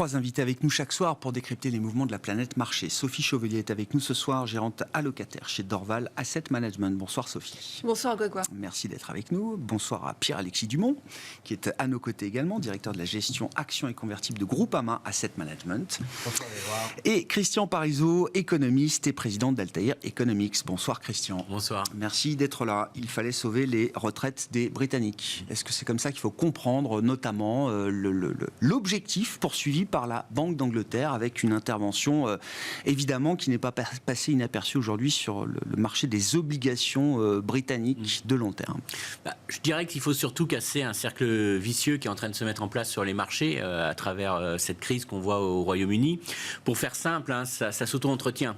3 invités avec nous chaque soir pour décrypter les mouvements de la planète marché. Sophie Chauvelier est avec nous ce soir, gérante allocataire chez Dorval Asset Management. Bonsoir Sophie. Bonsoir Grégoire. Merci d'être avec nous. Bonsoir à Pierre-Alexis Dumont, qui est à nos côtés également, directeur de la gestion actions et convertibles de Groupama Asset Management. Bonsoir Grégoire. Et Christian Parizeau, économiste et président d'Altair Economics. Bonsoir Christian. Bonsoir. Merci d'être là. Il fallait sauver les retraites des Britanniques. Est-ce que c'est comme ça qu'il faut comprendre notamment l'objectif poursuivi par la Banque d'Angleterre avec une intervention évidemment qui n'est pas passée inaperçue aujourd'hui sur le marché des obligations britanniques de long terme? Je dirais qu'il faut surtout casser un cercle vicieux qui est en train de se mettre en place sur les marchés à travers cette crise qu'on voit au Royaume-Uni. Pour faire simple, ça s'auto-entretient.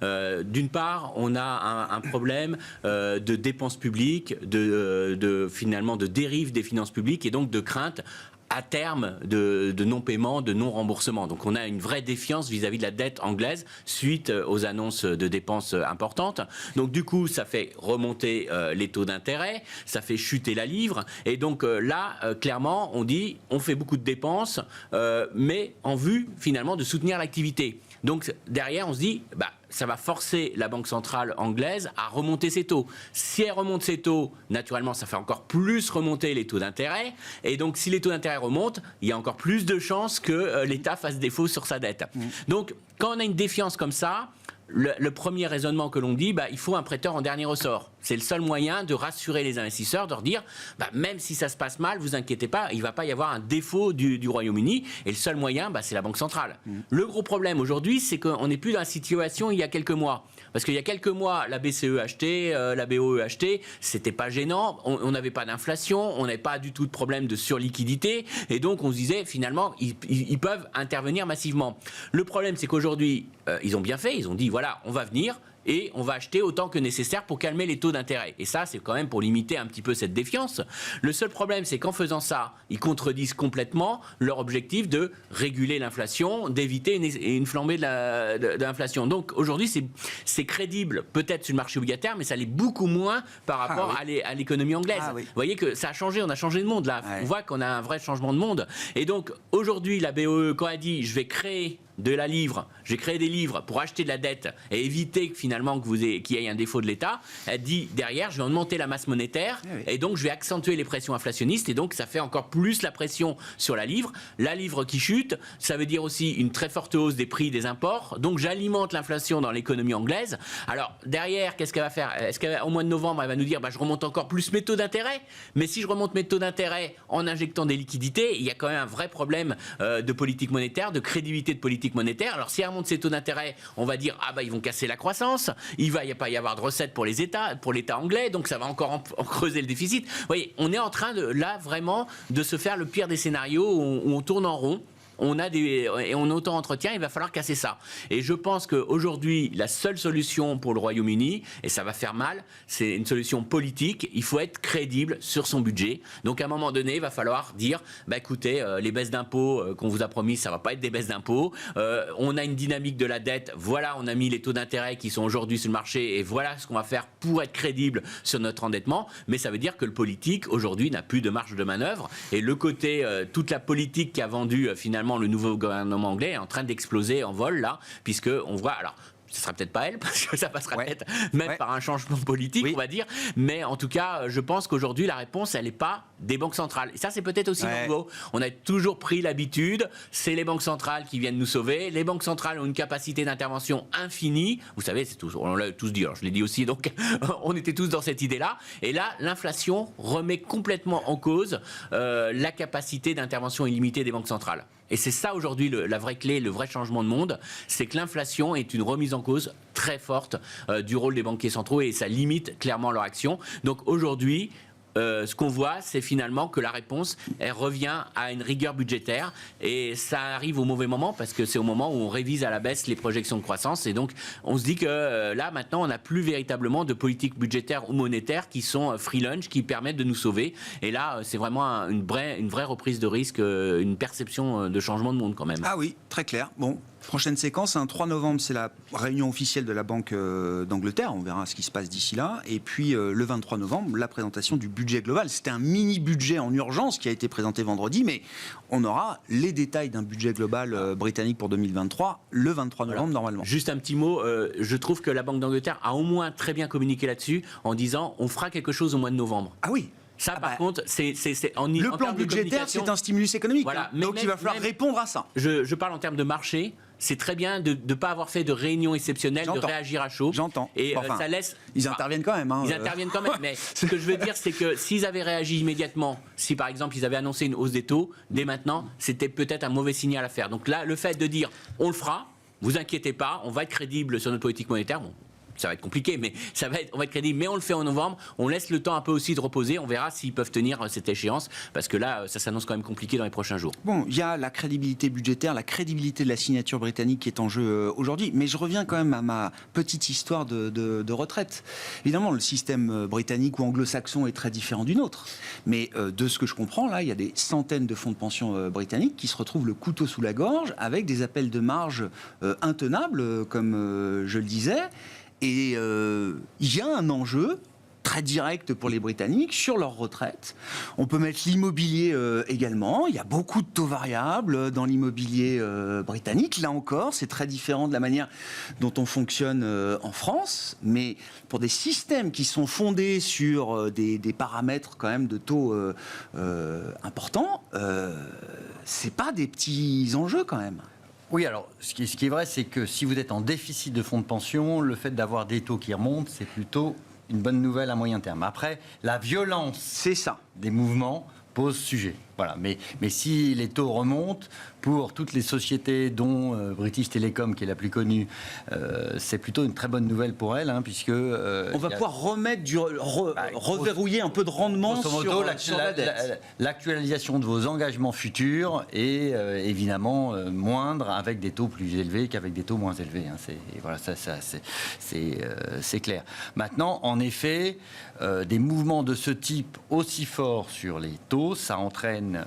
D'une part, on a un problème de dépenses publiques, finalement de dérive des finances publiques et donc de crainte à terme de non-paiement, de non-remboursement. Donc on a une vraie défiance vis-à-vis de la dette anglaise suite aux annonces de dépenses importantes. Donc du coup, ça fait remonter les taux d'intérêt, ça fait chuter la livre. Et donc là, clairement, on dit on fait beaucoup de dépenses, mais en vue finalement de soutenir l'activité. Donc derrière, on se dit, ça va forcer la Banque centrale anglaise à remonter ses taux. Si elle remonte ses taux, naturellement, ça fait encore plus remonter les taux d'intérêt. Et donc, si les taux d'intérêt remontent, il y a encore plus de chances que l'État fasse défaut sur sa dette. Donc, quand on a une défiance comme ça, le premier raisonnement que l'on dit, il faut un prêteur en dernier ressort. C'est le seul moyen de rassurer les investisseurs, de leur dire, même si ça se passe mal, vous inquiétez pas, il ne va pas y avoir un défaut du Royaume-Uni. Et le seul moyen, c'est la Banque centrale. Le gros problème aujourd'hui, c'est qu'on n'est plus dans la situation il y a quelques mois. Parce qu'il y a quelques mois, la BCE a acheté, la BOE a acheté, c'était pas gênant, on n'avait pas d'inflation, on n'avait pas du tout de problème de surliquidité, et donc on se disait, finalement, ils peuvent intervenir massivement. Le problème, c'est qu'aujourd'hui, ils ont bien fait, ils ont dit, voilà, on va venir, et on va acheter autant que nécessaire pour calmer les taux d'intérêt. Et ça, c'est quand même pour limiter un petit peu cette défiance. Le seul problème, c'est qu'en faisant ça, ils contredisent complètement leur objectif de réguler l'inflation, d'éviter une flambée de l'inflation. Donc aujourd'hui, c'est crédible peut-être sur le marché obligataire, mais ça l'est beaucoup moins par rapport à l'économie anglaise. Vous voyez que ça a changé, on a changé de monde là. On voit qu'on a un vrai changement de monde. Et donc aujourd'hui, la BOE, quand elle dit « je vais créer de la livre, j'ai créé des livres pour acheter de la dette et éviter que finalement qu'il y ait un défaut de l'État », elle dit derrière, je vais augmenter la masse monétaire et donc je vais accentuer les pressions inflationnistes et donc ça fait encore plus la pression sur la livre. La livre qui chute, ça veut dire aussi une très forte hausse des prix des imports, donc j'alimente l'inflation dans l'économie anglaise. Alors derrière, qu'est-ce qu'elle va faire? Est-ce qu'au mois de novembre, elle va nous dire je remonte encore plus mes taux d'intérêt? Mais si je remonte mes taux d'intérêt en injectant des liquidités, il y a quand même un vrai problème de politique monétaire, de crédibilité de politique monétaire. Alors si elle remonte ses taux d'intérêt, on va dire ils vont casser la croissance, il va pas y avoir de recettes pour l'État anglais, donc ça va encore en creuser le déficit. Vous voyez, on est en train là vraiment de se faire le pire des scénarios où on tourne en rond. Et on auto-entretient, il va falloir casser ça. Et je pense qu'aujourd'hui, la seule solution pour le Royaume-Uni, et ça va faire mal, c'est une solution politique. Il faut être crédible sur son budget. Donc à un moment donné, il va falloir dire, écoutez, les baisses d'impôts qu'on vous a promis, ça ne va pas être des baisses d'impôts. On a une dynamique de la dette. Voilà, on a mis les taux d'intérêt qui sont aujourd'hui sur le marché et voilà ce qu'on va faire pour être crédible sur notre endettement. Mais ça veut dire que le politique, aujourd'hui, n'a plus de marge de manœuvre. Et le côté, toute la politique qui a vendu finalement le nouveau gouvernement anglais est en train d'exploser en vol là, puisque on voit, alors ce sera peut-être pas elle, parce que ça passera peut-être même par un changement politique, on va dire. Mais en tout cas, je pense qu'aujourd'hui, la réponse, elle n'est pas des banques centrales. Et ça, c'est peut-être aussi nouveau. On a toujours pris l'habitude, c'est les banques centrales qui viennent nous sauver. Les banques centrales ont une capacité d'intervention infinie. Vous savez, on l'a tous dit, alors je l'ai dit aussi, donc on était tous dans cette idée-là. Et là, l'inflation remet complètement en cause la capacité d'intervention illimitée des banques centrales. Et c'est ça aujourd'hui la vraie clé, le vrai changement de monde, c'est que l'inflation est une remise en cause très forte du rôle des banquiers centraux et ça limite clairement leur action. Donc aujourd'hui, ce qu'on voit, c'est finalement que la réponse, elle revient à une rigueur budgétaire et ça arrive au mauvais moment parce que c'est au moment où on révise à la baisse les projections de croissance et donc on se dit que là maintenant on n'a plus véritablement de politique budgétaire ou monétaire qui sont free lunch, qui permettent de nous sauver et là c'est vraiment une vraie reprise de risque, une perception de changement de monde quand même. Ah oui, très clair. Bon, prochaine séquence, 3 novembre, c'est la réunion officielle de la Banque d'Angleterre. On verra ce qui se passe d'ici là. Et puis, le 23 novembre, la présentation du budget budget global. C'était un mini-budget en urgence qui a été présenté vendredi, mais on aura les détails d'un budget global britannique pour 2023 le 23 novembre normalement. Juste un petit mot, je trouve que la Banque d'Angleterre a au moins très bien communiqué là-dessus en disant on fera quelque chose au mois de novembre. Ah oui. Ça, par contre, c'est le plan budgétaire, c'est un stimulus économique. Voilà. Donc il va falloir répondre à ça. Je parle en termes de marché. C'est très bien de ne pas avoir fait de réunion exceptionnelle, de réagir à chaud. J'entends. Et ça laisse. Ils interviennent quand même. Ils interviennent quand même. Mais ce que je veux dire, c'est que s'ils avaient réagi immédiatement, si par exemple ils avaient annoncé une hausse des taux, dès maintenant, c'était peut-être un mauvais signal à faire. Donc là, le fait de dire on le fera, vous inquiétez pas, on va être crédible sur notre politique monétaire. Bon, ça va être compliqué, mais on va être crédible. Mais on le fait en novembre. On laisse le temps un peu aussi de reposer. On verra s'ils peuvent tenir cette échéance, parce que là, ça s'annonce quand même compliqué dans les prochains jours. Bon, il y a la crédibilité budgétaire, la crédibilité de la signature britannique qui est en jeu aujourd'hui. Mais je reviens quand même à ma petite histoire de retraite. Évidemment, le système britannique ou anglo-saxon est très différent du nôtre. Mais de ce que je comprends, là, il y a des centaines de fonds de pension britanniques qui se retrouvent le couteau sous la gorge avec des appels de marge intenables, comme je le disais. Et il y a un enjeu très direct pour les Britanniques sur leur retraite. On peut mettre l'immobilier également. Il y a beaucoup de taux variables dans l'immobilier britannique. Là encore, c'est très différent de la manière dont on fonctionne en France. Mais pour des systèmes qui sont fondés sur des paramètres quand même de taux importants, c'est pas des petits enjeux quand même. Oui, alors, ce qui est vrai, c'est que si vous êtes en déficit de fonds de pension, le fait d'avoir des taux qui remontent, c'est plutôt une bonne nouvelle à moyen terme. Après, la violence des mouvements pose sujet. Voilà. Mais si les taux remontent, pour toutes les sociétés, dont British Telecom, qui est la plus connue, c'est plutôt une très bonne nouvelle pour elle, puisque... on va pouvoir remettre reverrouiller un peu de rendement sur la dette. L'actualisation de vos engagements futurs est évidemment moindre avec des taux plus élevés qu'avec des taux moins élevés. Voilà, c'est clair. Maintenant, en effet, des mouvements de ce type aussi forts sur les taux, ça entraîne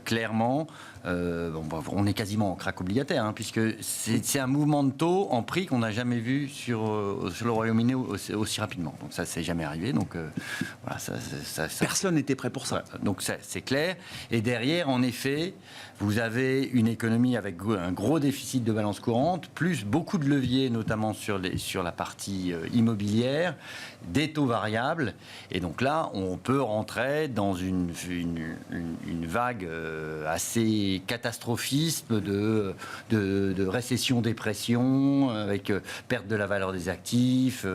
clairement, on est quasiment en crack obligataire, puisque c'est un mouvement de taux en prix qu'on n'a jamais vu sur le Royaume-Uni aussi rapidement. Donc ça, c'est jamais arrivé. Donc voilà, personne n'était prêt pour ça. Ouais, donc c'est clair. Et derrière, en effet, vous avez une économie avec un gros déficit de balance courante, plus beaucoup de leviers, notamment sur la partie immobilière, des taux variables. Et donc là, on peut rentrer dans une vague assez catastrophiste de récession-dépression, avec perte de la valeur des actifs,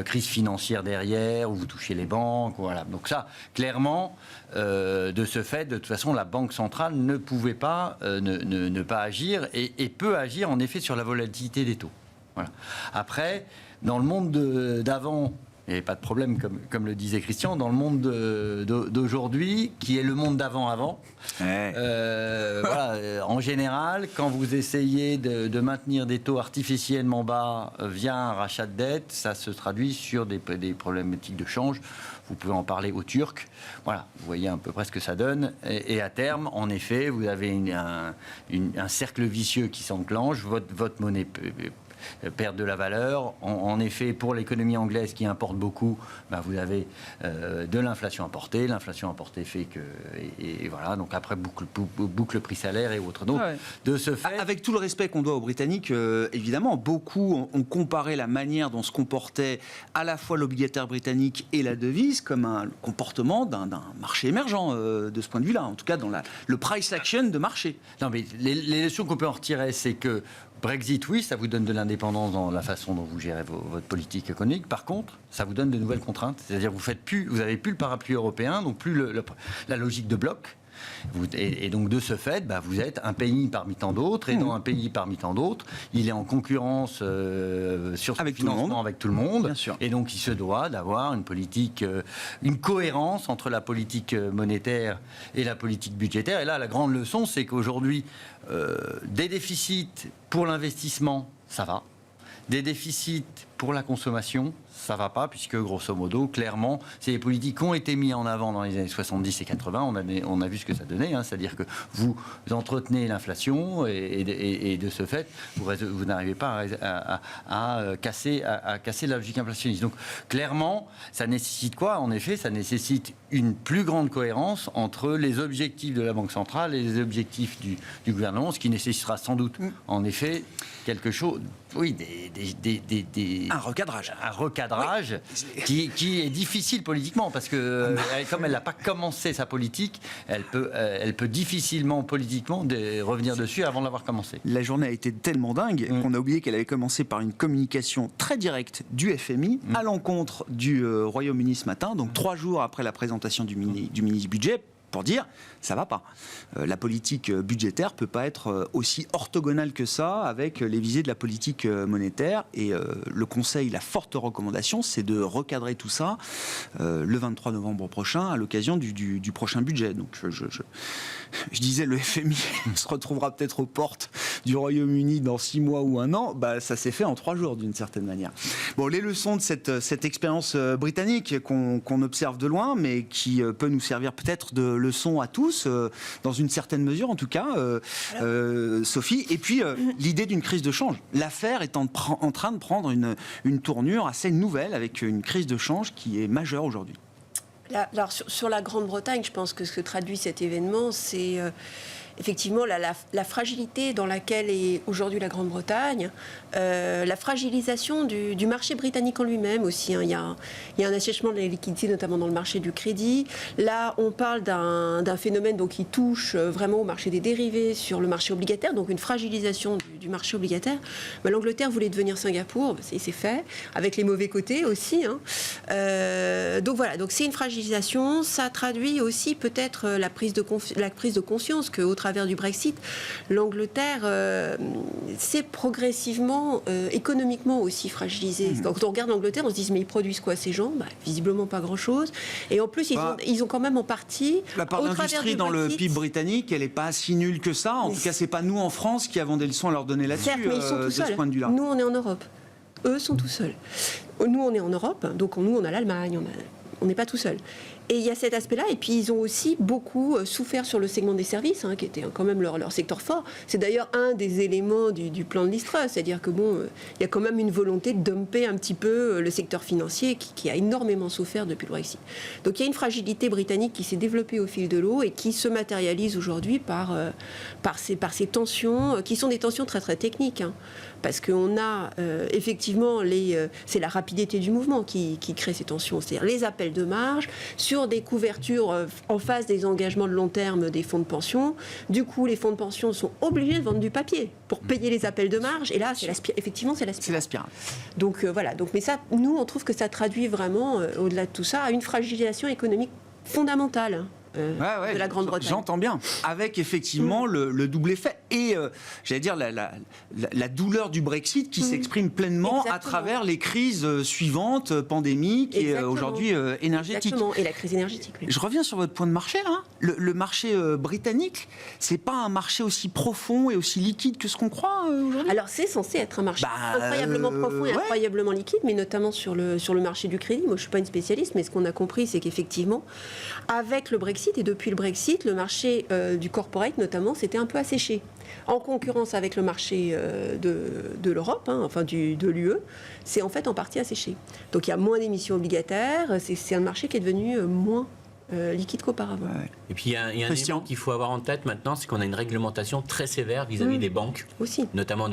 crise financière derrière, où vous touchez les banques. Voilà. Donc ça, clairement, de ce fait, de toute façon, la Banque centrale ne pouvait pas ne pas agir et peut agir, en effet, sur la volatilité des taux. Voilà. Après, dans le monde d'avant, il n'y avait pas de problème, comme le disait Christian. Dans le monde d'aujourd'hui, qui est le monde d'avant-avant, voilà, en général, quand vous essayez de maintenir des taux artificiellement bas via un rachat de dette, ça se traduit sur des problématiques de change. Vous pouvez en parler aux Turcs. Voilà, vous voyez à peu près ce que ça donne. Et à terme, en effet, vous avez un cercle vicieux qui s'enclenche. Votre monnaie perd de la valeur. En effet, pour l'économie anglaise qui importe beaucoup, vous avez de l'inflation importée. L'inflation importée fait que... Et voilà, donc après, boucle prix-salaire et autres. Donc, de ce fait... Avec tout le respect qu'on doit aux Britanniques, évidemment, beaucoup ont comparé la manière dont se comportait à la fois l'obligataire britannique et la devise comme un comportement d'un marché émergent de ce point de vue-là. En tout cas, dans le price action de marché. Non, mais les leçons qu'on peut en retirer, c'est que Brexit, oui, ça vous donne de l'indépendance dans la façon dont vous gérez votre politique économique. Par contre, ça vous donne de nouvelles contraintes. C'est-à-dire que vous n'avez plus le parapluie européen, donc plus la logique de bloc. Et donc de ce fait, vous êtes un pays parmi tant d'autres, et dans un pays parmi tant d'autres, il est en concurrence sur son financement avec tout le monde. Bien sûr. Et donc il se doit d'avoir une politique, une cohérence entre la politique monétaire et la politique budgétaire. Et là, la grande leçon, c'est qu'aujourd'hui, des déficits pour l'investissement, ça va. Des déficits pour la consommation, ça va pas, puisque grosso modo, clairement, c'est les politiques qui ont été mises en avant dans les années 70 et 80. On a vu ce que ça donnait, hein, c'est-à-dire que vous entretenez l'inflation et de ce fait, vous n'arrivez pas à casser la logique inflationniste. Donc, clairement, ça nécessite quoi? En effet, ça nécessite une plus grande cohérence entre les objectifs de la Banque centrale et les objectifs du gouvernement, ce qui nécessitera sans doute, en effet, quelque chose, oui, un recadrage. Un recadrage qui est difficile politiquement, parce que comme elle n'a pas commencé sa politique, elle peut difficilement politiquement revenir dessus avant de l'avoir commencé. La journée a été tellement dingue qu'on a oublié qu'elle avait commencé par une communication très directe du FMI à l'encontre du Royaume-Uni ce matin, donc 3 jours après la présentation du mini-budget, pour dire ça va pas. La politique budgétaire peut pas être aussi orthogonale que ça avec les visées de la politique monétaire, et le Conseil, la forte recommandation, c'est de recadrer tout ça le 23 novembre prochain à l'occasion du prochain budget. Donc je disais, le FMI se retrouvera peut-être aux portes du Royaume-Uni dans 6 mois ou 1 an. Bah, ça s'est fait en 3 jours d'une certaine manière. Bon, les leçons de cette expérience britannique qu'on observe de loin, mais qui peut nous servir peut-être de leçon à tous, dans une certaine mesure en tout cas, Sophie. Et puis l'idée d'une crise de change. L'affaire est en train de prendre une tournure assez nouvelle, avec une crise de change qui est majeure aujourd'hui. Alors, sur la Grande-Bretagne, je pense que ce que traduit cet événement, c'est effectivement la fragilité dans laquelle est aujourd'hui la Grande-Bretagne, la fragilisation du marché britannique en lui-même aussi. Hein. Il y a un assèchement des liquidités, notamment dans le marché du crédit. Là, on parle d'un phénomène donc, qui touche vraiment au marché des dérivés, sur le marché obligataire, donc une fragilisation du marché obligataire. Mais l'Angleterre voulait devenir Singapour, c'est fait, avec les mauvais côtés aussi. Hein. Donc voilà, donc c'est une fragilisation. Ça traduit aussi peut-être la prise de conscience qu'au travers du Brexit, l'Angleterre s'est progressivement, économiquement aussi fragilisée. Quand on regarde l'Angleterre, on se dit mais ils produisent quoi ces gens? Visiblement pas grand-chose. Et en plus, ils ont quand même en partie... La part d'industrie dans le PIB britannique, elle n'est pas si nulle que ça. En tout cas, c'est pas nous en France qui avons des leçons à leur donner là-dessus. Certes, mais ils sont tout seuls. De ce point de vue-là. Nous, on est en Europe. Eux sont tout seuls. Nous, on est en Europe, donc nous, on a l'Allemagne, on n'est pas tout seul. Et il y a cet aspect-là, et puis ils ont aussi beaucoup souffert sur le segment des services, hein, qui était quand même leur secteur fort. C'est d'ailleurs un des éléments du plan de Liz Truss, c'est-à-dire que il y a quand même une volonté de dumper un petit peu le secteur financier qui a énormément souffert depuis le Brexit. Donc il y a une fragilité britannique qui s'est développée au fil de l'eau et qui se matérialise aujourd'hui par ces tensions, qui sont des tensions très très techniques. Hein. Parce qu'on a effectivement, c'est la rapidité du mouvement qui crée ces tensions, c'est-à-dire les appels de marge sur des couvertures en face des engagements de long terme des fonds de pension. Du coup, les fonds de pension sont obligés de vendre du papier pour payer les appels de marge. Et là, effectivement, c'est la spirale. C'est la spirale. Donc voilà. Mais ça, nous, on trouve que ça traduit vraiment, au-delà de tout ça, à une fragilisation économique fondamentale. De la Grande-Bretagne. J'entends bien, avec effectivement le double effet et j'allais dire la douleur du Brexit qui s'exprime pleinement. Exactement. À travers les crises suivantes, pandémiques. Exactement. Et aujourd'hui énergétiques. Exactement, et la crise énergétique. Oui. Je reviens sur votre point de marché là. Le marché britannique, c'est pas un marché aussi profond et aussi liquide que ce qu'on croit aujourd'hui. Alors c'est censé être un marché incroyablement profond et incroyablement liquide, mais notamment sur le marché du crédit. Moi je suis pas une spécialiste, mais ce qu'on a compris, c'est qu'effectivement, avec le Brexit et depuis le Brexit, le marché du corporate notamment s'était un peu asséché. En concurrence avec le marché de l'Europe, hein, enfin de l'UE, c'est en fait en partie asséché. Donc il y a moins d'émissions obligataires, c'est un marché qui est devenu moins liquide qu'auparavant. Ouais. Et puis il y a un élément qu'il faut avoir en tête maintenant, c'est qu'on a une réglementation très sévère vis-à-vis des banques, aussi. Notamment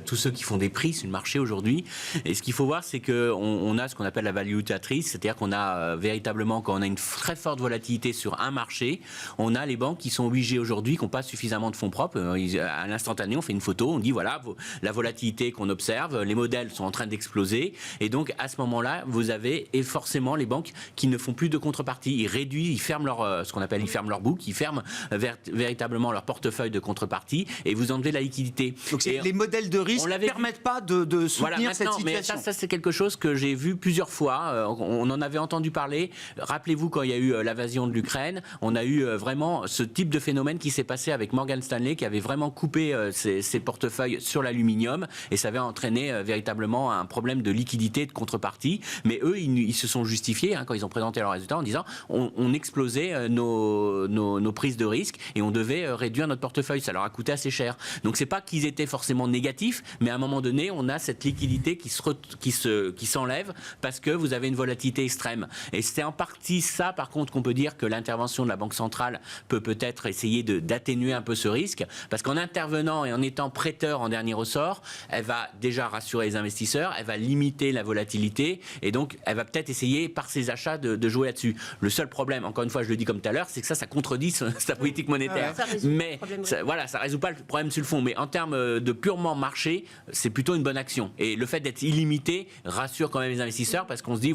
tous ceux qui font des prix sur le marché aujourd'hui. Et ce qu'il faut voir, c'est qu'on a ce qu'on appelle la valuatrice, c'est-à-dire qu'on a véritablement, quand on a une très forte volatilité sur un marché, on a les banques qui sont obligées aujourd'hui, qui n'ont pas suffisamment de fonds propres. À l'instantané, on fait une photo, on dit voilà, la volatilité qu'on observe, les modèles sont en train d'exploser. Et donc à ce moment-là, vous avez forcément les banques qui ne font plus de contrepartie. Ils réduisent, ils ferment ce qu'on appelle, ils ferment leur book, ils ferment véritablement leur portefeuille de contrepartie et vous enlevez la liquidité. Donc les modèles de risque ne permettent pas de soutenir cette situation. Mais ça c'est quelque chose que j'ai vu plusieurs fois. On en avait entendu parler. Rappelez-vous quand il y a eu l'invasion de l'Ukraine, on a eu vraiment ce type de phénomène qui s'est passé avec Morgan Stanley, qui avait vraiment coupé ses portefeuilles sur l'aluminium, et ça avait entraîné véritablement un problème de liquidité, de contrepartie. Mais eux, ils se sont justifiés quand ils ont présenté leurs résultats en disant on explosait nos prises de risque et on devait réduire notre portefeuille. Ça leur a coûté assez cher. Donc c'est pas qu'ils étaient forcément négatifs, mais à un moment donné, on a cette liquidité qui s'enlève parce que vous avez une volatilité extrême. Et c'est en partie ça, par contre, qu'on peut dire que l'intervention de la Banque centrale peut peut-être essayer d'atténuer un peu ce risque, parce qu'en intervenant et en étant prêteur en dernier ressort, elle va déjà rassurer les investisseurs, elle va limiter la volatilité, et donc elle va peut-être essayer par ses achats de jouer là-dessus. Le seul problème, encore une fois, je le dis comme tout à l'heure, c'est que ça contredit sa politique monétaire. Mais ça résout pas le problème sur le fond. Mais en termes de purement marché, c'est plutôt une bonne action. Et le fait d'être illimité rassure quand même les investisseurs, parce qu'on se dit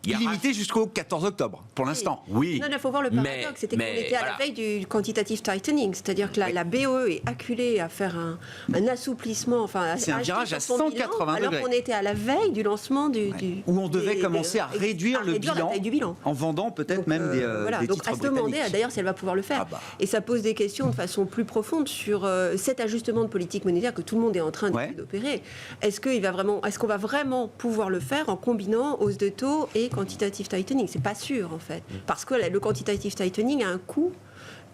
illimité jusqu'au 14 octobre, pour l'instant. Oui. Non, il faut voir le paradoxe. C'était qu'on était à la veille du quantitative tightening, c'est-à-dire que la BOE est acculée à faire un assouplissement, c'est un virage à 180 degrés. Alors qu'on était à la veille du lancement où on devait commencer à réduire le bilan, la taille du bilan, en vendant peut-être même des donc titres à se demander d'ailleurs si elle va pouvoir le faire. Et ça pose des questions de façon plus profonde sur cet ajustement de politique monétaire que tout le monde est en train d'opérer. Est-ce qu'on va vraiment pouvoir le faire en combinant hausse de taux et quantitative tightening? C'est pas sûr en fait, parce que le quantitative tightening a un coût.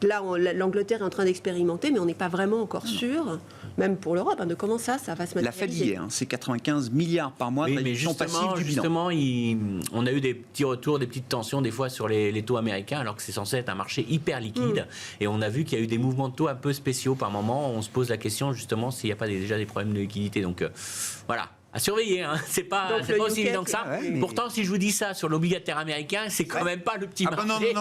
Là, l'Angleterre est en train d'expérimenter, mais on n'est pas vraiment encore sûr, même pour l'Europe, de comment ça va se matérialiser. La Fed y est, c'est 95 milliards par mois de réduction passive du bilan. Justement, on a eu des petits retours, des petites tensions des fois sur les taux américains, alors que c'est censé être un marché hyper liquide. Et on a vu qu'il y a eu des mouvements de taux un peu spéciaux par moment. On se pose la question justement s'il n'y a pas déjà des problèmes de liquidité. Donc voilà. À surveiller, c'est pas aussi évident que ça. Pourtant, si je vous dis ça sur l'obligataire américain, c'est quand même pas le petit marché.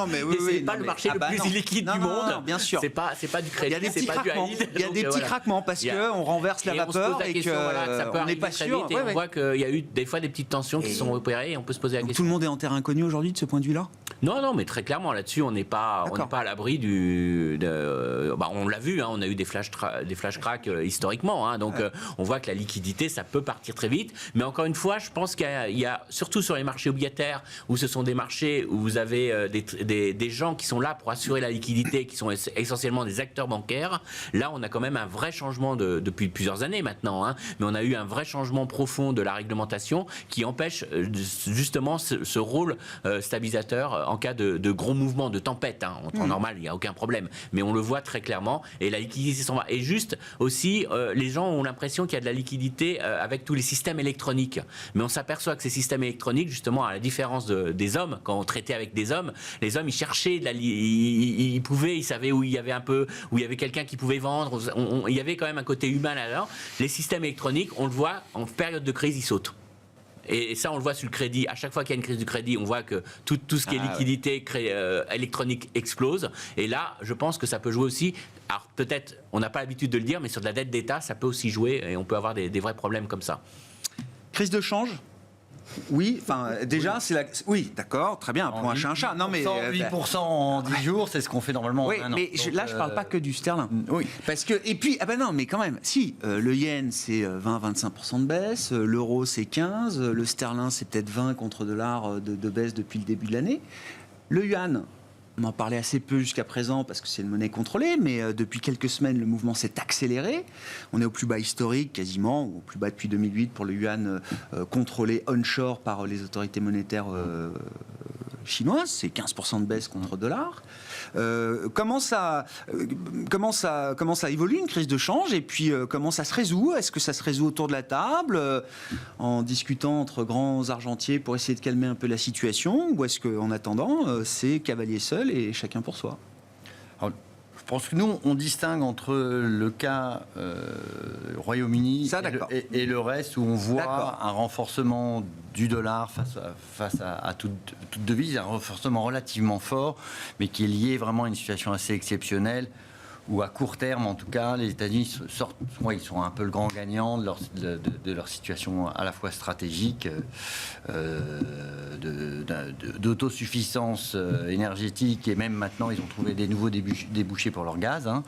C'est pas le marché le plus illiquide du monde. Non, bien sûr. C'est pas du crédit, c'est pas du high yield. Il y a des petits craquements parce qu'on renverse la vapeur et qu'on n'est pas sûr. Et on voit qu'il y a eu des fois des petites tensions qui sont opérées et on peut se poser la question. Tout le monde est en terre inconnue aujourd'hui de ce point de vue-là? Non, mais très clairement là-dessus, on n'est pas à l'abri on l'a vu, on a eu des flash cracks historiquement. Donc on voit que la liquidité, ça peut partir très vite, mais encore une fois, je pense qu'il y a surtout sur les marchés obligataires, où ce sont des marchés où vous avez des gens qui sont là pour assurer la liquidité, qui sont essentiellement des acteurs bancaires. Là, on a quand même un vrai changement depuis plusieurs années maintenant, mais on a eu un vrai changement profond de la réglementation qui empêche justement ce rôle stabilisateur en cas de gros mouvements, de tempête. En temps normal, il n'y a aucun problème, mais on le voit très clairement, et la liquidité s'en va. Et juste aussi, les gens ont l'impression qu'il y a de la liquidité avec tous les systèmes électroniques. Mais on s'aperçoit que ces systèmes électroniques, justement, à la différence des hommes, quand on traitait avec des hommes, les hommes, ils cherchaient, ils savaient où il y avait quelqu'un qui pouvait vendre, il y avait quand même un côté humain là-dedans. Les systèmes électroniques, on le voit, en période de crise, ils sautent. Et ça, on le voit sur le crédit. À chaque fois qu'il y a une crise du crédit, on voit que tout ce qui est liquidité électronique explose. Et là, je pense que ça peut jouer aussi. Alors peut-être, on n'a pas l'habitude de le dire, mais sur de la dette d'État, ça peut aussi jouer et on peut avoir des vrais problèmes comme ça. Crise de change? Oui, déjà, c'est la... Oui, d'accord, très bien, pour un chat, un chat. Non, mais 8% en 10 jours, c'est ce qu'on fait normalement en un an. Mais là, je ne parle pas que du sterling. Oui. Parce que, et puis, non, mais quand même, si, le yen, c'est 20-25% de baisse, l'euro, c'est 15%, le sterling, c'est peut-être 20 contre dollar de baisse depuis le début de l'année. Le yuan, on en parlait assez peu jusqu'à présent parce que c'est une monnaie contrôlée, mais depuis quelques semaines, le mouvement s'est accéléré. On est au plus bas historique, quasiment, ou au plus bas depuis 2008 pour le yuan contrôlé onshore par les autorités monétaires chinoises. C'est 15% de baisse contre dollar. Comment ça évolue une crise de change, et puis comment ça se résout? Est-ce que ça se résout autour de la table en discutant entre grands argentiers pour essayer de calmer un peu la situation, ou est-ce qu'en attendant c'est cavalier seul et chacun pour soi? Alors, je pense que nous, on distingue entre le cas Royaume-Uni et le reste, où on voit un renforcement du dollar face à toute devise, un renforcement relativement fort, mais qui est lié vraiment à une situation assez exceptionnelle, où à court terme, en tout cas, les États-Unis ils sont un peu le grand gagnant de leur situation à la fois stratégique, d'autosuffisance énergétique, et même maintenant, ils ont trouvé des nouveaux débouchés pour leur gaz, hein,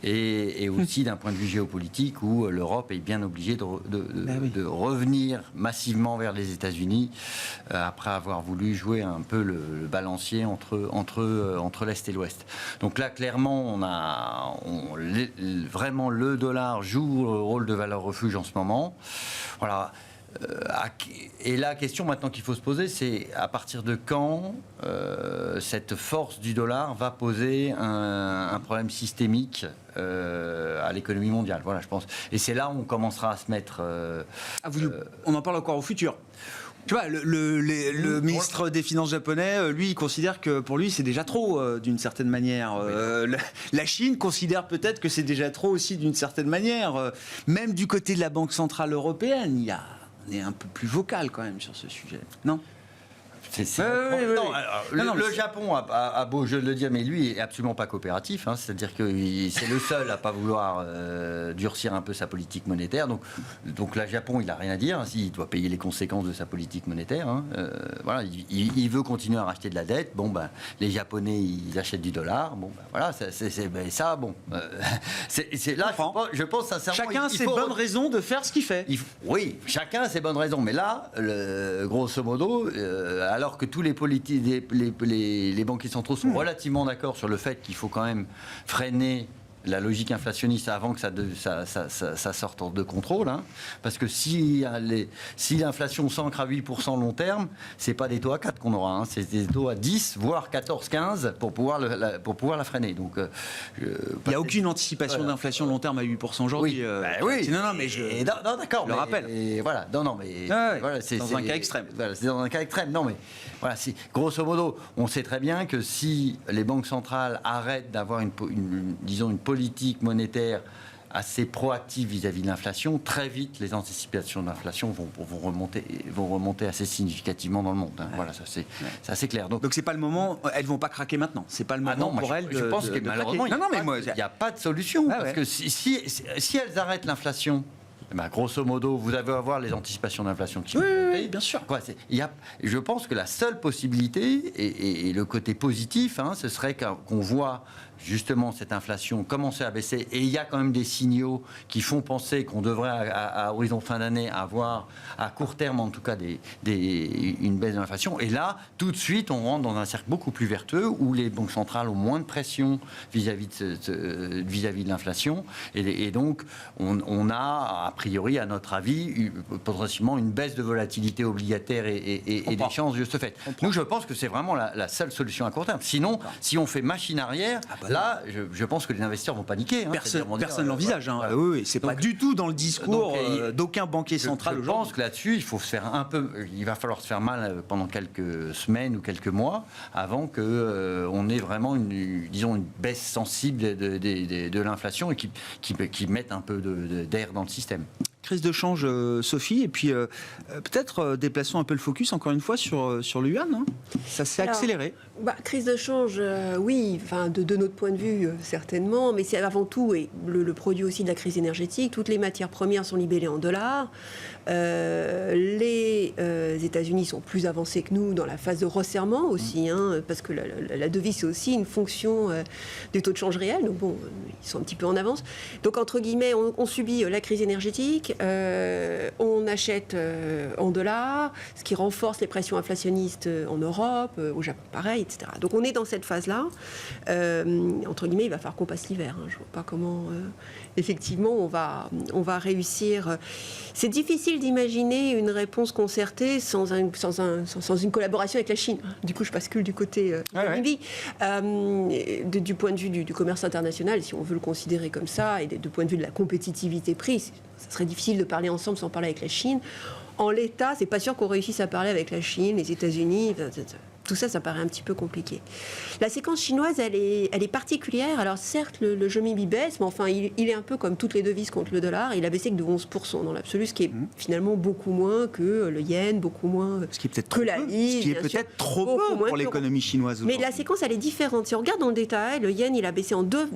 et aussi d'un point de vue géopolitique, où l'Europe est bien obligée de revenir massivement vers les États-Unis, après avoir voulu jouer un peu le balancier entre l'Est et l'Ouest. Donc là, clairement, vraiment le dollar joue le rôle de valeur refuge en ce moment. Voilà. Et la question maintenant qu'il faut se poser, c'est à partir de quand cette force du dollar va poser un problème systémique à l'économie mondiale. Voilà, je pense. Et c'est là où on commencera à se mettre... on en parle encore au futur. Tu vois, le ministre des Finances japonais, lui, il considère que pour lui, c'est déjà trop, d'une certaine manière. La Chine considère peut-être que c'est déjà trop aussi, d'une certaine manière. Même du côté de la Banque Centrale Européenne, on est un peu plus vocal quand même sur ce sujet. Non ? Le Japon a beau jeu de le dire, mais lui est absolument pas coopératif. Hein, c'est-à-dire que c'est le seul à pas vouloir durcir un peu sa politique monétaire. Donc le Japon, il a rien à dire. Il doit payer les conséquences de sa politique monétaire. Hein. Voilà, il veut continuer à racheter de la dette. Bon, ben, les Japonais, ils achètent du dollar. Bon, ben, voilà, ça, bon. Là, je pense sincèrement. Chacun a ses bonnes raisons de faire ce qu'il fait. Oui, chacun a ses bonnes raisons. Mais là, grosso modo, alors que tous les banquiers centraux sont relativement d'accord sur le fait qu'il faut quand même freiner la logique inflationniste avant que ça sorte hors de contrôle, hein. Parce que si l'inflation s'ancre à 8% long terme, c'est pas des taux à 4 qu'on aura, hein. C'est des taux à 10, voire 14, 15 pour pouvoir la freiner. Donc, il n'y a aucune anticipation d'inflation long terme à 8% aujourd'hui. Oui. Non, mais d'accord. Je le rappelle. Voilà, mais voilà, c'est dans un cas extrême. Voilà, c'est dans un cas extrême. Non, mais voilà, grosso modo, on sait très bien que si les banques centrales arrêtent d'avoir une politique monétaire assez proactive vis-à-vis de l'inflation, très vite les anticipations d'inflation vont remonter assez significativement dans le monde. Hein. Voilà, ça c'est assez clair. Donc c'est pas le moment. Elles vont pas craquer maintenant. C'est pas le moment pour elles. Je pense que malheureusement, il n'y a pas de solution, parce que si elles arrêtent l'inflation, grosso modo, vous allez avoir les anticipations d'inflation qui oui, bien sûr. Je pense que la seule possibilité, et le côté positif, hein, ce serait qu'on voit justement cette inflation commencer à baisser, et il y a quand même des signaux qui font penser qu'on devrait à horizon fin d'année avoir à court terme en tout cas une baisse de l'inflation, et là tout de suite on rentre dans un cercle beaucoup plus vertueux où les banques centrales ont moins de pression vis-à-vis de l'inflation, et donc on a a priori à notre avis potentiellement une baisse de volatilité obligataire et d'échange de ce fait. Nous je pense que c'est vraiment la seule solution à court terme, sinon si on fait machine arrière, là, je pense que les investisseurs vont paniquer. Hein, personne ne l'envisage. Hein. Oui, c'est pas du tout dans le discours d'aucun banquier central aujourd'hui. Je pense que là-dessus, il va falloir se faire mal pendant quelques semaines ou quelques mois avant qu'on ait vraiment une baisse sensible de l'inflation et qui mette un peu d'air dans le système. Crise de change, Sophie, et puis peut-être déplaçons un peu le focus encore une fois sur le yuan. Hein. Ça s'est accéléré. Crise de change, oui, de notre point de vue, certainement, mais c'est avant tout et le produit aussi de la crise énergétique. Toutes les matières premières sont libellées en dollars. Les États-Unis sont plus avancés que nous dans la phase de resserrement aussi, hein, parce que la devise, c'est aussi une fonction des taux de change réels. Donc bon, ils sont un petit peu en avance. Donc entre guillemets, on subit la crise énergétique, on achète en dollars, ce qui renforce les pressions inflationnistes en Europe, au Japon pareil, etc. Donc on est dans cette phase-là. Entre guillemets, il va falloir qu'on passe l'hiver. Hein. Je ne vois pas comment, effectivement, on va réussir. C'est difficile d'imaginer une réponse concertée sans une collaboration avec la Chine. Du coup, je bascule du côté du point de vue du commerce international, si on veut le considérer comme ça, et du point de vue de la compétitivité prix, ça serait difficile de parler ensemble sans parler avec la Chine. En l'état, c'est pas sûr qu'on réussisse à parler avec la Chine, les États-Unis. tout ça, ça paraît un petit peu compliqué. La séquence chinoise, elle est particulière. Alors certes, le renminbi baisse, mais enfin, il est un peu comme toutes les devises contre le dollar. Il a baissé que de 11% dans l'absolu, ce qui est finalement beaucoup moins que le yen, beaucoup moins ce qui est peut-être que la livre. Ce qui est peut-être trop peu pour l'économie chinoise aujourd'hui. Mais la séquence, elle est différente. Si on regarde dans le détail, le yen, il a baissé en deux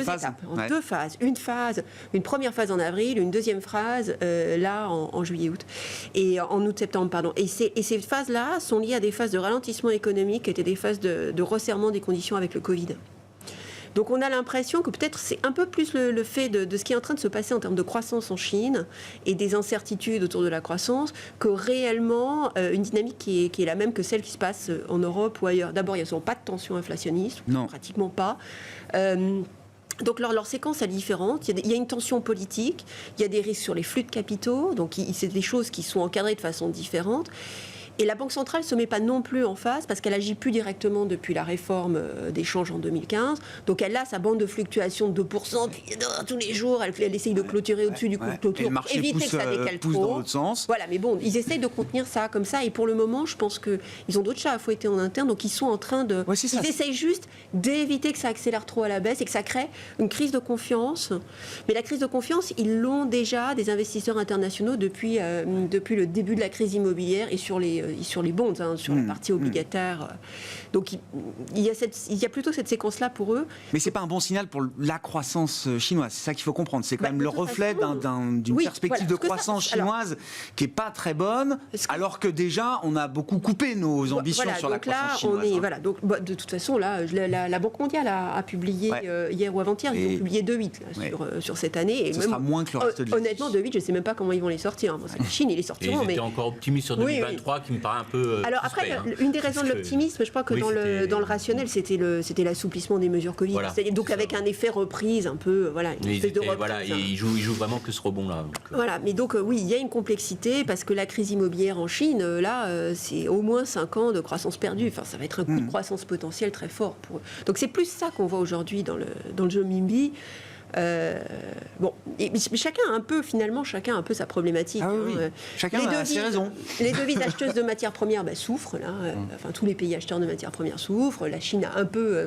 phases, étapes, en deux phases. Une première phase en avril, une deuxième phase là en juillet-août, et en août-septembre, pardon. Et ces phases-là sont liées à des phases de ralentissement économique, qui étaient des phases de resserrement des conditions avec le Covid. Donc on a l'impression que peut-être c'est un peu plus le fait de ce qui est en train de se passer en termes de croissance en Chine et des incertitudes autour de la croissance que réellement une dynamique qui est la même que celle qui se passe en Europe ou ailleurs. D'abord, il n'y a pas de tension inflationniste, pratiquement pas. Donc leur séquence est différente. Il y a une tension politique, il y a des risques sur les flux de capitaux, donc c'est des choses qui sont encadrées de façon différente. Et la Banque centrale ne se met pas non plus en face parce qu'elle agit plus directement depuis la réforme des changes en 2015. Donc elle a sa bande de fluctuation de 2% tous les jours. Elle essaye de clôturer au-dessus du coup de clôture pour éviter que ça décale trop. Dans l'autre sens. Voilà, mais bon, ils essayent de contenir ça comme ça. Et pour le moment, je pense qu'ils ont d'autres chats à fouetter en interne. Donc ils sont en train de... ils essayent juste d'éviter que ça accélère trop à la baisse et que ça crée une crise de confiance. Mais la crise de confiance, ils l'ont déjà des investisseurs internationaux depuis le début de la crise immobilière et sur les bonds, sur la partie obligataire. Donc il y a plutôt cette séquence-là pour eux. Mais c'est pas un bon signal pour la croissance chinoise. C'est ça qu'il faut comprendre. C'est quand même le reflet d'une perspective de croissance chinoise qui est pas très bonne, alors que déjà on a beaucoup coupé nos ambitions sur la croissance chinoise. Donc de toute façon là, la Banque mondiale a publié hier ou avant-hier, ils ont publié 2,8 sur cette année. Et ce sera moins que le reste de l'année. Honnêtement, 2,8, je sais même pas comment ils vont les sortir. La Chine, ils les sortiront. Ils étaient encore optimistes sur 2023, qui me paraît un peu. Alors après, une des raisons de l'optimisme, je crois que dans le rationnel, c'était l'assouplissement des mesures Covid. Donc avec un effet reprise un peu, une espèce de reprise. Ils jouent vraiment que ce rebond-là. Voilà, mais donc oui, il y a une complexité parce que la crise immobilière en Chine, là, c'est au moins 5 ans de croissance perdue. Enfin, ça va être un coup de croissance potentiel très fort pour eux. Donc c'est plus ça qu'on voit aujourd'hui dans le renminbi. Chacun a un peu sa problématique. Chacun a ses raisons. Les devises acheteuses de matières premières souffrent. Là, tous les pays acheteurs de matières premières souffrent. La Chine a un peu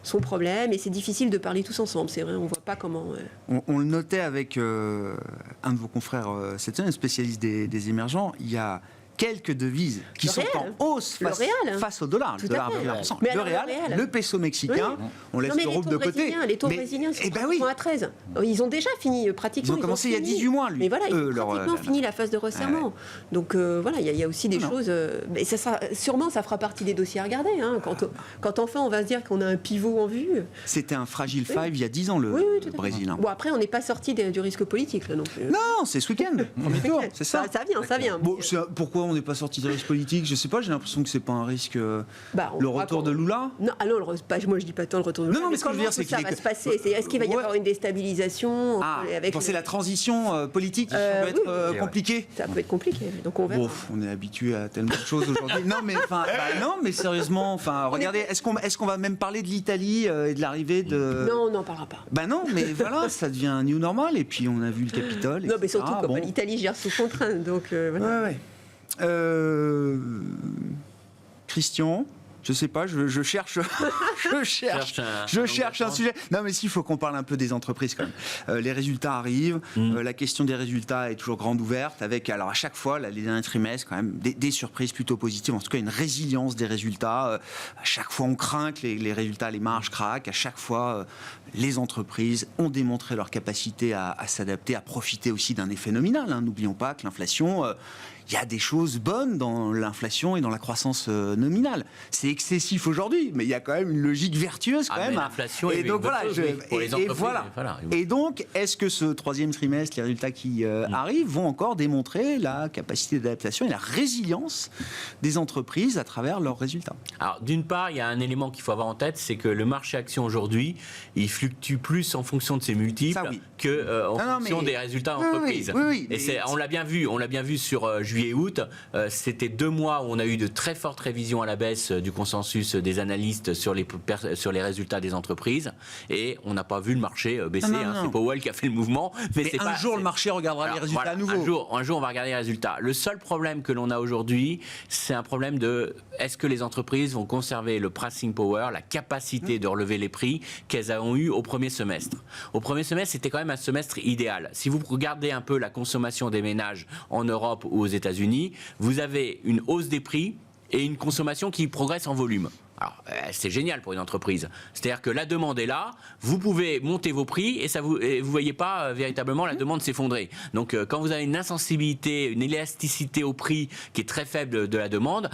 son problème et c'est difficile de parler tous ensemble. C'est vrai, on ne voit pas comment. On le notait avec un de vos confrères cette semaine, spécialiste des émergents. Il y a quelques devises qui sont en hausse face au dollar. Le dollar de 1%. Le réal, le peso mexicain, on laisse l'euro de côté. Les taux brésiliens sont à 13. Ils ont déjà fini pratiquement. Ils ont commencé il y a 18 mois, lui. Mais voilà, ils ont pratiquement fini la phase de resserrement. Donc voilà, il y a aussi des choses. Mais sûrement, ça fera partie des dossiers à regarder. Quand enfin on va se dire qu'on a un pivot en vue. C'était un fragile five il y a 10 ans, le Brésil. Bon, après, on n'est pas sorti du risque politique, là non plus. Non, c'est ce week-end. Premier tour, c'est ça. Ça vient. Bon, pourquoi on n'est pas sorti de risque politique? Je sais pas, j'ai l'impression que c'est pas un risque. Le retour de Lula? Non, moi je dis pas tant le retour de Lula. Non, mais ce que je veux dire, c'est ça va se passer. Est-ce qu'il va y avoir une déstabilisation c'est la transition politique qui peut être compliquée. Ça peut être compliqué, donc on verra. On est habitué à tellement de choses aujourd'hui. Non, mais sérieusement, regardez, est-ce qu'on va même parler de l'Italie et de l'arrivée de... Non, on n'en parlera pas. Non, mais voilà, ça devient un new normal. Et puis on a vu le Capitole. Non, mais surtout comme l'Italie gère sous contrainte, donc voilà. Christian, je sais pas, je cherche un sujet. Non, mais s'il faut qu'on parle un peu des entreprises quand même. Les résultats arrivent, la question des résultats est toujours grande ouverte, avec alors à chaque fois, les derniers trimestres, quand même, des surprises plutôt positives. En tout cas, une résilience des résultats. À chaque fois, on craint que les résultats, les marges craquent. À chaque fois, les entreprises ont démontré leur capacité à s'adapter, à profiter aussi d'un effet nominal. N'oublions pas que l'inflation... il y a des choses bonnes dans l'inflation et dans la croissance nominale. C'est excessif aujourd'hui, mais il y a quand même une logique vertueuse quand même. L'inflation et donc voilà, pour les entreprises. Et donc, est-ce que ce troisième trimestre, les résultats qui arrivent, vont encore démontrer la capacité d'adaptation et la résilience des entreprises à travers leurs résultats? Alors, d'une part, il y a un élément qu'il faut avoir en tête, c'est que le marché action aujourd'hui, il fluctue plus en fonction de ses multiples que en fonction des résultats d'entreprise. Oui, et on l'a bien vu sur juillet juillet-août, c'était 2 mois où on a eu de très fortes révisions à la baisse du consensus des analystes sur les résultats des entreprises, et on n'a pas vu le marché baisser. Non. C'est Powell qui a fait le mouvement. Mais un jour, le marché regardera les résultats à nouveau. Un jour, on va regarder les résultats. Le seul problème que l'on a aujourd'hui, c'est un problème de est-ce que les entreprises vont conserver le pricing power, la capacité de relever les prix qu'elles ont eu au premier semestre. Au premier semestre, c'était quand même un semestre idéal. Si vous regardez un peu la consommation des ménages en Europe ou aux États-Unis, vous avez une hausse des prix et une consommation qui progresse en volume. Alors, c'est génial pour une entreprise. C'est-à-dire que la demande est là, vous pouvez monter vos prix et vous ne voyez pas véritablement la demande s'effondrer. Donc, quand vous avez une insensibilité, une élasticité au prix qui est très faible de la demande,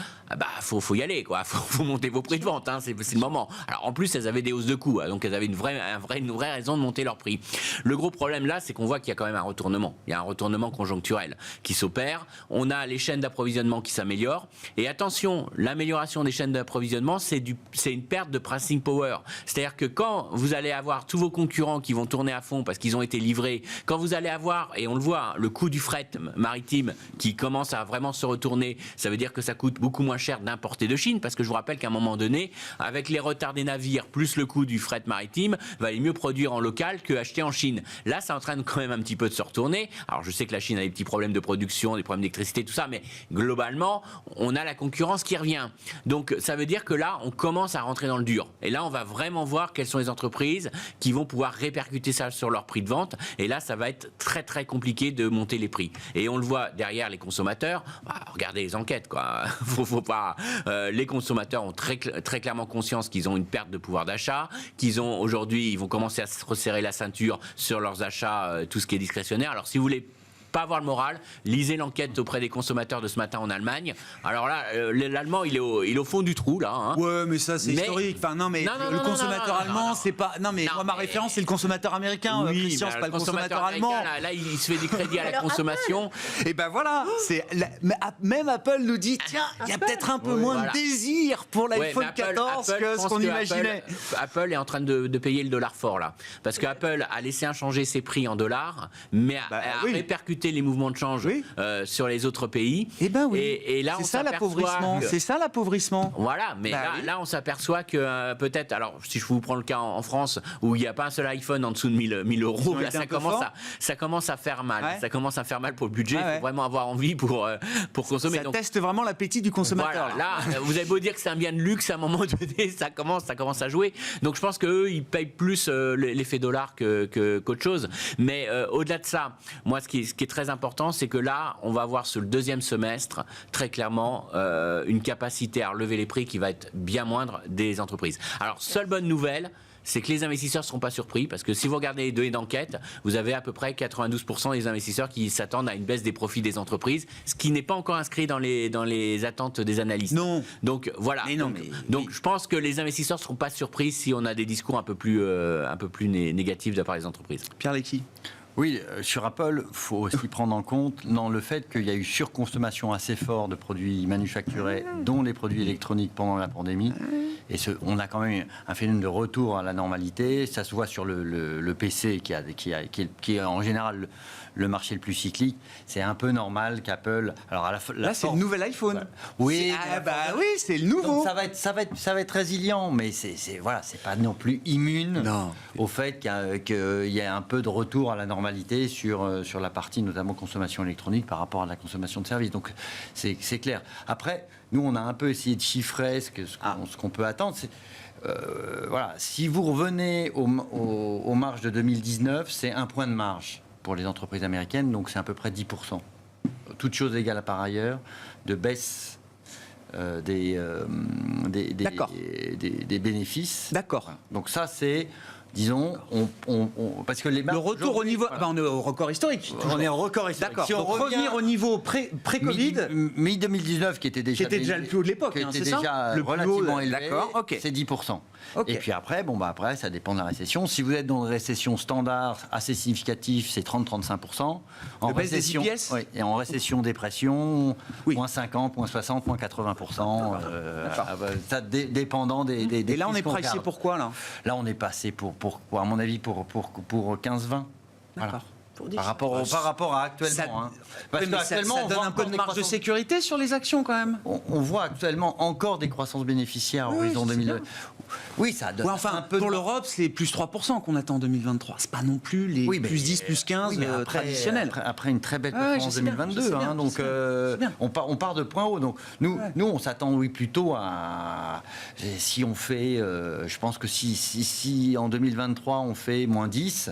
faut y aller, quoi. Faut monter vos prix de vente, hein, c'est le moment. Alors, en plus, elles avaient des hausses de coûts, hein, donc elles avaient une vraie raison de monter leurs prix. Le gros problème là, c'est qu'on voit qu'il y a quand même un retournement. Il y a un retournement conjoncturel qui s'opère. On a les chaînes d'approvisionnement qui s'améliorent. Et attention, l'amélioration des chaînes d'approvisionnement, c'est une perte de pricing power. C'est-à-dire que quand vous allez avoir tous vos concurrents qui vont tourner à fond parce qu'ils ont été livrés, quand vous allez avoir, et on le voit, le coût du fret maritime qui commence à vraiment se retourner, ça veut dire que ça coûte beaucoup moins cher d'importer de Chine, parce que je vous rappelle qu'à un moment donné, avec les retards des navires plus le coût du fret maritime, il valait mieux produire en local que acheter en Chine. Là, ça est en train de quand même un petit peu de se retourner. Alors, je sais que la Chine a des petits problèmes de production, des problèmes d'électricité, tout ça, mais globalement, on a la concurrence qui revient. Donc, ça veut dire que là, on commence à rentrer dans le dur. Et là, on va vraiment voir quelles sont les entreprises qui vont pouvoir répercuter ça sur leur prix de vente. Et là, ça va être très, très compliqué de monter les prix. Et on le voit derrière les consommateurs. Regardez les enquêtes, quoi. Faut pas. Les consommateurs ont très clairement conscience qu'ils ont une perte de pouvoir d'achat, qu'ils ont aujourd'hui, ils vont commencer à se resserrer la ceinture sur leurs achats, tout ce qui est discrétionnaire. Alors, si vous voulez pas avoir le moral, lisez l'enquête auprès des consommateurs de ce matin en Allemagne. Alors là, l'allemand, il est au fond du trou, là. Hein. Ouais, mais ça, c'est historique. Enfin, non, mais le consommateur allemand, c'est pas. Non, mais moi, ma référence, c'est le consommateur américain. Oui, Christian, c'est pas le consommateur allemand. Là, il se fait des crédits à la consommation. Et ben voilà, même Apple nous dit tiens, il y a peut-être un peu moins de désir pour l'iPhone 14 que ce qu'on imaginait. Apple est en train de payer le dollar fort, là. Parce que Apple a laissé inchanger ses prix en dollars, mais a répercuté les mouvements de change sur les autres pays. Eh ben oui. Et là, c'est ça l'appauvrissement. C'est ça l'appauvrissement. Voilà, mais là, on s'aperçoit que peut-être, alors si je vous prends le cas en France, où il n'y a pas un seul iPhone en dessous de 1000 euros, là, ça commence à faire mal. Ouais. Ça commence à faire mal pour le budget. Il faut vraiment avoir envie pour consommer. Ça teste vraiment l'appétit du consommateur. Voilà, là, vous avez beau dire que c'est un bien de luxe, à un moment donné, ça commence à jouer. Donc je pense qu'eux, ils payent plus l'effet dollar qu'autre chose. Mais au-delà de ça, moi, ce qui est très important, c'est que là, on va avoir sur le deuxième semestre, très clairement, une capacité à relever les prix qui va être bien moindre des entreprises. Alors, seule bonne nouvelle, c'est que les investisseurs ne seront pas surpris, parce que si vous regardez les données d'enquête, vous avez à peu près 92% des investisseurs qui s'attendent à une baisse des profits des entreprises, ce qui n'est pas encore inscrit dans les attentes des analystes. Non. Donc voilà. Donc je pense que les investisseurs ne seront pas surpris si on a des discours un peu plus négatifs de la part des entreprises. Pierre Leckie. Oui, sur Apple, il faut aussi prendre en compte le fait qu'il y a eu surconsommation assez forte de produits manufacturés, dont les produits électroniques pendant la pandémie. Et on a quand même un phénomène de retour à la normalité. Ça se voit sur le PC qui est en général le marché le plus cyclique. C'est un peu normal qu'Apple... Alors là, c'est le nouvel iPhone. Bah, oui, c'est le nouveau. Donc ça va être résilient, mais c'est pas non plus immune au fait qu'il y a un peu de retour à la normalité sur la partie notamment consommation électronique par rapport à la consommation de services. Donc c'est clair. Après, nous, on a un peu essayé de chiffrer ce qu'on peut attendre. Voilà, si vous revenez aux marges de 2019, c'est 1 point de marge pour les entreprises américaines, donc c'est à peu près 10%. Toutes choses égales par ailleurs, de baisse des bénéfices. D'accord. Donc ça, c'est... Disons, parce que les marges... Le retour au niveau... on est au record historique. On est au record historique. D'accord. Si on revient au niveau pré-Covid... Mi-2019, qui était déjà le plus haut de l'époque, c'est déjà relativement élevé, c'est 10%. Okay. Et puis après, après, ça dépend de la récession. Si vous êtes dans une récession standard assez significative, c'est 30-35%. En récession, et en récession, dépression, moins 50, moins 60, moins 80%. Ça dépendant des et là, on est pricé pour quoi, là ? Là, on est passé à mon avis, pour 15-20. D'accord. pour des Par rapport à actuellement. Ça- Hein. Parce Oui, mais qu'actuellement, ça on donne voit un peu encore de des marge de croissances- sécurité sur les actions quand même. On voit actuellement encore des croissances bénéficiaires à Oui, horizon c'est 2000. bien. Oui, ça donne Ouais, enfin, un peu pour de... l'Europe, c'est plus 3% qu'on attend en 2023. C'est pas non plus les Oui, mais- plus 10, plus 15 oui, mais traditionnels. Après une très belle Ouais, performance je sais bien, 2022, je sais bien, hein, donc je sais bien, je sais bien. on part de point haut. Donc nous, on s'attend plutôt à si on fait, je pense que si en 2023 on fait moins 10.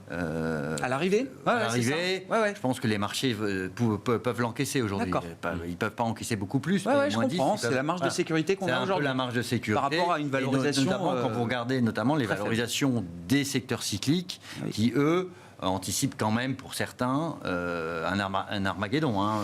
À l'arrivée À l'arrivée, Ouais, ouais. je pense que les marchés peuvent l'encaisser aujourd'hui. D'accord. Ils peuvent pas encaisser beaucoup plus. Ouais, mais ouais, je moins 10, comprends. ils C'est peuvent- la marge de voilà. sécurité qu'on C'est a un peu aujourd'hui. la marge de sécurité. Par rapport à une valorisation, Et notamment quand vous regardez notamment les très faible. valorisations des secteurs cycliques Oui. qui, eux, anticipent quand même pour certains un Armageddon. Hein.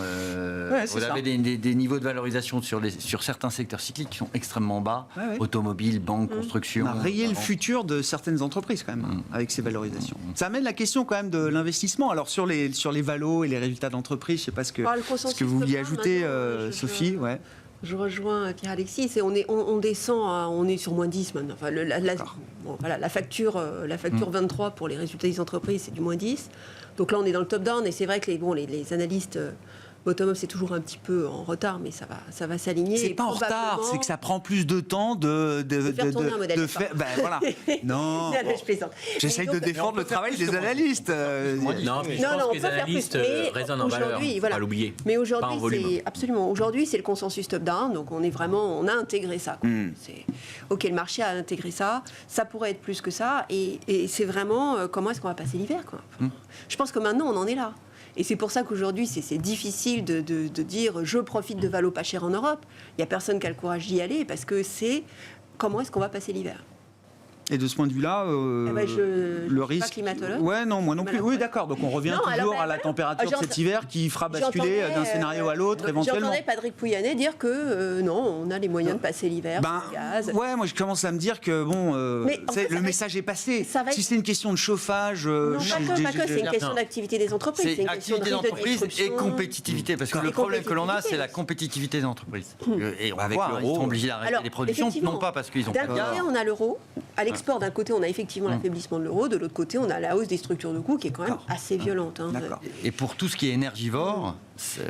Ouais, c'est Vous ça. avez des niveaux de valorisation sur certains secteurs cycliques qui sont extrêmement bas. Ouais, ouais. Automobile, banque, construction. On a rayé le notamment. futur de certaines entreprises quand même, hein, avec ces valorisations. Ça amène la question quand même de l'investissement. Alors sur les valos et les résultats d'entreprise, je ne sais pas ce que, Ah, le consensus ce que vous vouliez global, ajouter, maintenant, Sophie. Ouais. Je rejoins Pierre-Alexis. On descend, on est sur moins 10 maintenant. Enfin, la facture 23 pour les résultats des entreprises, c'est du moins 10. Donc là, on est dans le top-down. Et c'est vrai que les analystes bottom-up, c'est toujours un petit peu en retard, mais ça va s'aligner. C'est Et pas en retard, probablement- c'est que ça prend plus de temps de faire tourner un modèle, faire. Ben voilà. Non. Non, je plaisante. J'essaye Mais de donc- défendre le travail des analystes. Non, mais je Non, pense on que les peut faire analystes plus, mais raisonnent en valeur. aujourd'hui, On voilà. va l'oublier. Mais Pas en aujourd'hui, volume. c'est absolument. Aujourd'hui, c'est le consensus top-down, donc on a intégré ça. Quoi. C'est ok, le marché a intégré ça. Ça pourrait être plus que ça, et c'est vraiment comment est-ce qu'on va passer l'hiver, quoi. Je pense que maintenant, on en est là. Et c'est pour ça qu'aujourd'hui, c'est difficile de dire je profite de Valo pas cher en Europe. Il n'y a personne qui a le courage d'y aller parce que c'est comment est-ce qu'on va passer l'hiver. Et de ce point de vue-là, Eh ben, je le suis pas risque. climatologue. Ouais, non, moi non plus. Oui, d'accord. Donc on revient Non, alors, toujours ben, à la voilà. température de J'entends- cet hiver qui fera basculer J'entendais, d'un scénario à l'autre éventuellement. J'entendais Patrick Pouyanné dire que non, on a les moyens de passer l'hiver Ben, sur le gaz. ouais, moi je commence à me dire que bon, Mais en fait, ça le va message est passé. ça va Si être- c'est une question de chauffage, Non, pas que, c'est une question non. d'activité des entreprises. C'est une question de activité rythme de d'entreprise et distribution. compétitivité. Parce que Et le problème que l'on a, compétitivité c'est la aussi. compétitivité des entreprises. Et on Avec voit, hein, l'euro. ils sont obligés d'arrêter Alors, les productions, effectivement, non pas parce qu'ils ont d'un pas de côté, gaz. on a l'euro. À l'export, d'un côté, on a effectivement l'affaiblissement de l'euro. De l'autre côté, on a la hausse des structures de coûts qui est quand même D'accord. assez violente. Hein. D'accord. Et pour tout ce qui est énergivore, oui.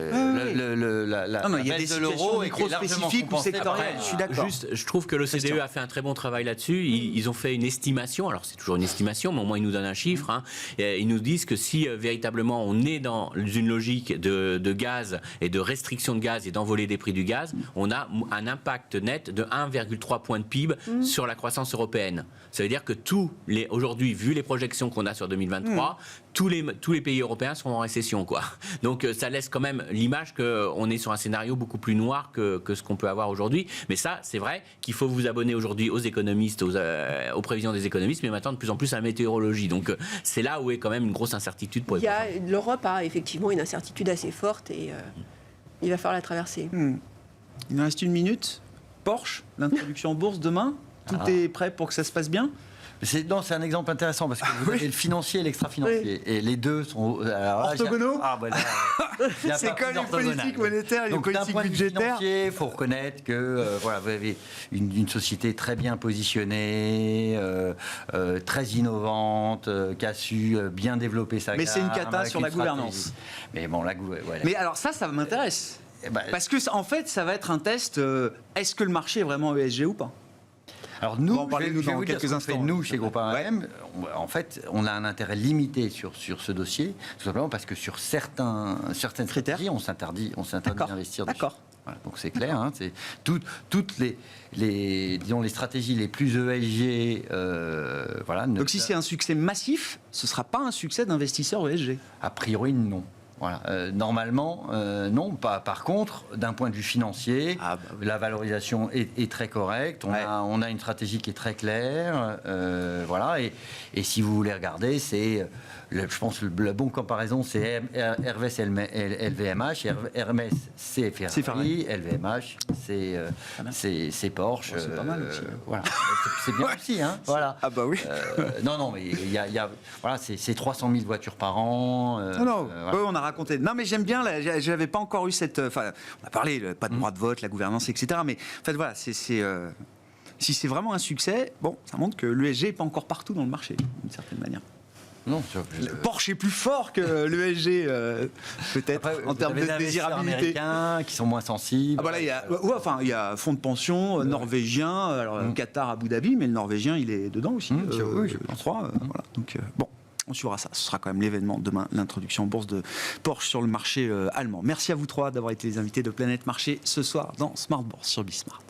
la Non, non, il y a baisse des de l'euro situations est largement micro-spécifiques ou compensée par sectorielles. la- Je suis d'accord. Juste, je trouve que l'OCDE Christian. a fait un très bon travail là-dessus. Ils ont fait une estimation. Alors, c'est toujours une estimation, mais au moins, ils nous donnent un chiffre. Hein. Et ils nous disent que si véritablement on est dans une logique de gaz et de restriction de gaz et d'envolée des prix du gaz, on a un impact net de 1,3 point de PIB sur la croissance européenne. Ça veut dire que aujourd'hui, vu les projections qu'on a sur 2023, tous les pays européens seront en récession, quoi. Donc ça laisse quand même l'image qu'on est sur un scénario beaucoup plus noir que ce qu'on peut avoir aujourd'hui. Mais ça, c'est vrai qu'il faut vous abonner aujourd'hui aux économistes, aux prévisions des économistes, mais maintenant de plus en plus à la météorologie. Donc c'est là où est quand même une grosse incertitude pour les L'Europe a effectivement une incertitude assez forte et il va falloir la traverser. Il nous reste une minute. Porsche, l'introduction en bourse demain. Tout est prêt pour que ça se passe bien. C'est un exemple intéressant parce que vous avez le financier et l'extra-financier. Et les deux sont alors là, Orthogonaux. il y a C'est pas comme plus les orthogonal. politiques monétaires et les Donc, d'un politiques point de vue budgétaires. financier, il faut reconnaître que voilà, vous avez une société très bien positionnée, très innovante, qui a su bien développer sa gamme. Mais c'est une cata avec sur la une stratégie. gouvernance. Mais bon, voilà. Mais alors ça m'intéresse. Eh ben, Parce que en fait, ça va être un test. Est-ce que le marché est vraiment ESG ou pas? Alors nous, On va en parler, je vais nous, vous dans dire quelques ce qu'on fait, instants. nous, chez Groupama AM, en fait, on a un intérêt limité sur ce dossier, tout simplement parce que sur certaines Critères. stratégies, on s'interdit d'investir dessus. D'accord. Voilà, donc c'est clair, hein, c'est toutes les stratégies les plus ESG, voilà. Donc si c'est un succès massif, ce ne sera pas un succès d'investisseurs ESG. A priori, non. Voilà. Normalement, non. Par contre, d'un point de vue financier, la valorisation est très correcte. On a une stratégie qui est très claire. Voilà. Et si vous voulez regarder, je pense que la bonne comparaison, c'est Hermès LVMH. Hermès, c'est Ferrari. LVMH, c'est Porsche. C'est pas mal aussi. Voilà. C'est bien aussi. Hein. Voilà. Ah bah oui. Non, mais il y a voilà, c'est 300 000 voitures par an. Non, voilà. on a raconté. Non, mais j'aime bien. J'avais pas encore eu cette. Enfin, on a parlé, pas de droit de vote, la gouvernance, etc. Mais en fait, voilà, si c'est vraiment un succès, bon, ça montre que l'ESG n'est pas encore partout dans le marché, d'une certaine manière. Non, Porsche est plus fort que l'ESG, peut-être, Après, en termes de désirabilité. Américains qui sont moins sensibles. Ah bah là, il y a fonds de pension norvégien, alors Qatar, Abu Dhabi, mais le norvégien, il est dedans aussi. Oui, en 3. Voilà. Donc, bon. On suivra ça. Ce sera quand même l'événement demain, l'introduction en bourse de Porsche sur le marché allemand. Merci à vous trois d'avoir été les invités de Planète Marché ce soir dans Smart Bourse sur Bismart.